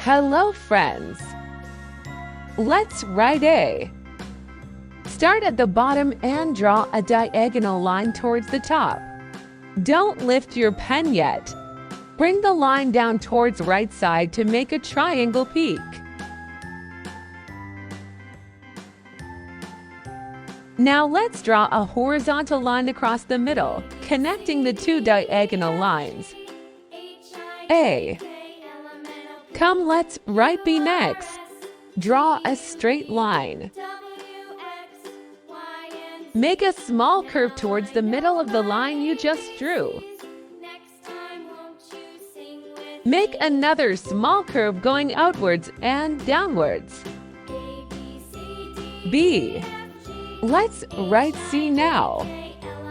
Hello, friends. Let's write A. Start at the bottom and draw a diagonal line towards the top. Don't lift your pen yet. Bring the line down towards right side to make a triangle peak. Now let's draw a horizontal line across the middle, connecting the two diagonal lines. A. Come, let's write B next. Draw a straight line. Make a small curve towards the middle of the line you just drew. Make another small curve going outwards and downwards. B. Let's write C now.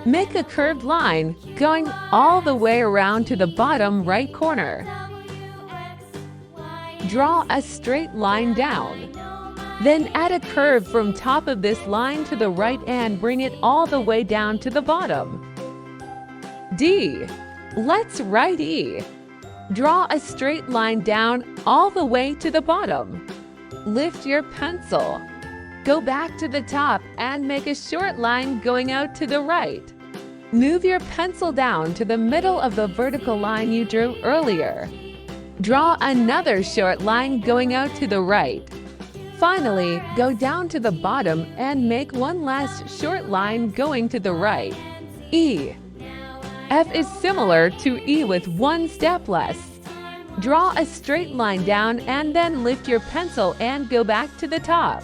Make a curved line going all the way around to the bottom right corner. Draw a straight line down. Then add a curve from top of this line to the right and bring it all the way down to the bottom. D. Let's write E. Draw a straight line down all the way to the bottom. Lift your pencil. Go back to the top and make a short line going out to the right. Move your pencil down to the middle of the vertical line you drew earlier. Draw another short line going out to the right. Finally, go down to the bottom and make one last short line going to the right. E. F is similar to E with one step less. Draw a straight line down and then lift your pencil and go back to the top.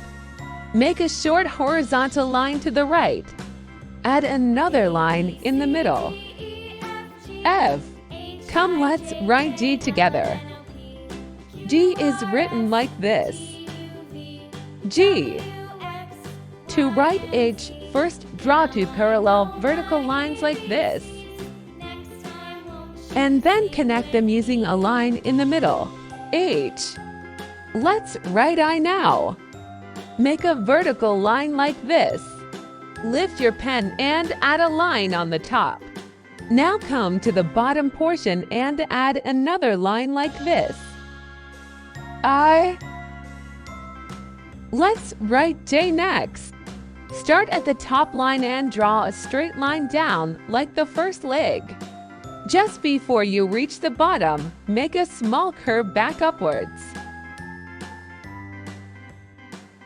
Make a short horizontal line to the right. Add another line in the middle. F. Come, let's write G together. G is written like this. G. To write H, first draw two parallel vertical lines like this. And then connect them using a line in the middle. H. Let's write I now. Make a vertical line like this. Lift your pen and add a line on the top. Now come to the bottom portion and add another line like this. I. Let's write J next. Start at the top line and draw a straight line down like the first leg. Just before you reach the bottom, make a small curve back upwards.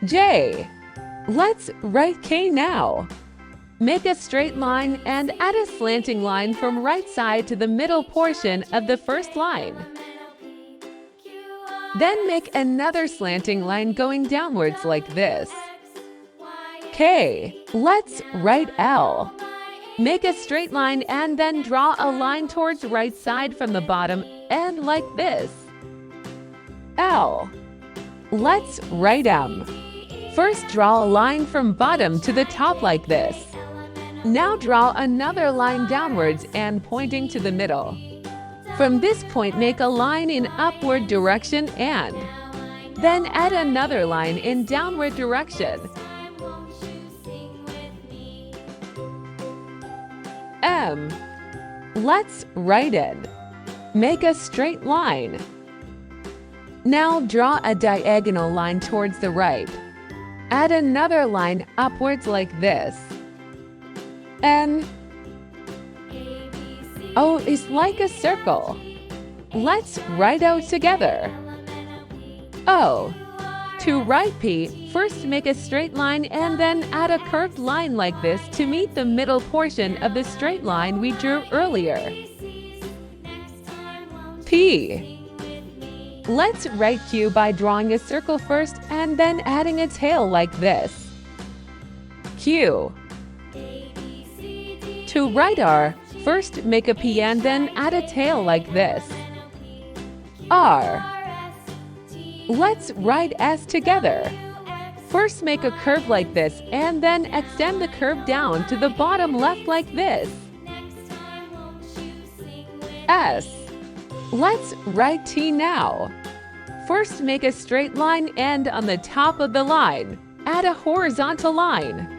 J. Let's write K now. Make a straight line and add a slanting line from right side to the middle portion of the first line. Then make another slanting line going downwards like this. K. Let's write L. Make a straight line and then draw a line towards right side from the bottom and like this. L. Let's write M. First draw a line from bottom to the top like this. Now draw another line downwards and pointing to the middle. From this point, make a line in upward direction and then add another line in downward direction. M. Let's write in. Make a straight line. Now draw a diagonal line towards the right. Add another line upwards like this. N. O is like a circle. Let's write O together. O. To write P, first make a straight line and then add a curved line like this to meet the middle portion of the straight line we drew earlier. P. Let's write Q by drawing a circle first and then adding a tail like this. Q. To write R, first make a P and then add a tail like this. R. Let's write S together. First make a curve like this and then extend the curve down to the bottom left like this. S. Let's write T now. First make a straight line and on the top of the line, add a horizontal line.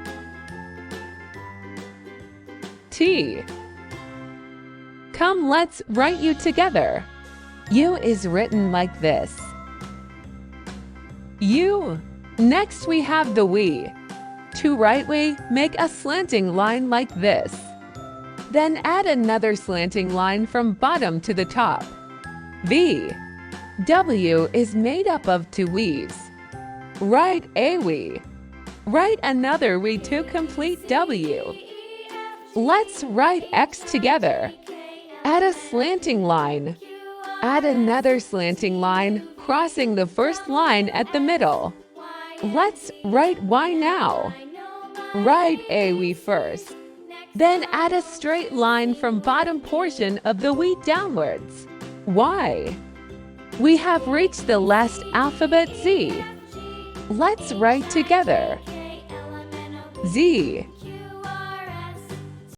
T. Come, let's write U together. U is written like this. U. Next we have the we. To write we, make a slanting line like this. Then add another slanting line from bottom to the top. V. W is made up of two we's. Write a we. Write another we to complete W. Let's write X together. Add a slanting line. Add another slanting line, crossing the first line at the middle. Let's write Y now. Write a we first. Then add a straight line from bottom portion of the we downwards. Y. We have reached the last alphabet Z. Let's write together. Z.